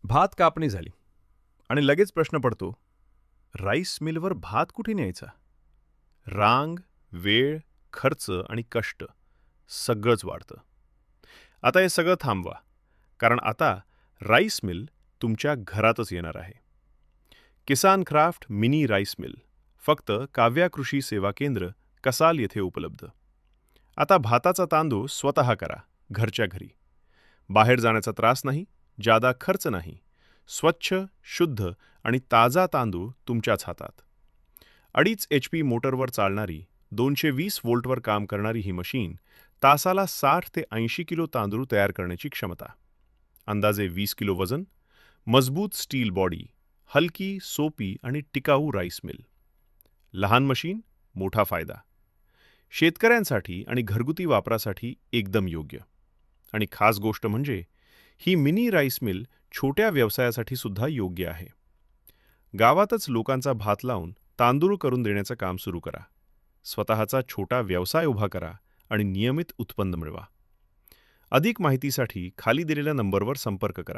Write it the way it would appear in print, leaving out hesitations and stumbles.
भात कापणी झाली आणि लगेच प्रश्न पडतो, राईस मिलवर भात कुठे न्यायचा? रांग, वेळ, खर्च आणि कष्ट सगळंच वाढतं. आता हे सगळं थांबवा, कारण आता राईस मिल तुमच्या घरातच येणार आहे. किसान क्राफ्ट मिनी राईस मिल फक्त काव्या कृषी सेवा केंद्र, कसाल येथे उपलब्ध. आता भाताचा तांदूळ स्वतः करा, घरच्या घरी. बाहेर जाण्याचा त्रास नाही, जादा खर्च नाही. स्वच्छ, शुद्ध आणि ताजा तांदूळ तुमच्याच हातात. 2.5 HP मोटरवर चालणारी, 220 व्होल्टवर काम करणारी ही मशीन तासाला 60 ते 80 किलो तांदूळ तयार करण्याची क्षमता. अंदाजे 20 किलो वजन, मजबूत स्टील बॉडी, हलकी, सोपी आणि टिकाऊ राईस मिल. लहान मशीन, मोठा फायदा. शेतकऱ्यांसाठी आणि घरगुती वापरासाठी एकदम योग्य. आणि खास गोष्ट म्हणजे ही मिनी राईस मिल छोट्या व्यवसायासाठी सुद्धा योग्य आहे. गावातच लोकांचा भात लावून तांदूळ करून देण्याचं काम सुरू करा. स्वतःचा छोटा व्यवसाय उभा करा आणि नियमित उत्पन्न मिळवा. अधिक माहितीसाठी खाली दिलेल्या नंबरवर संपर्क करा.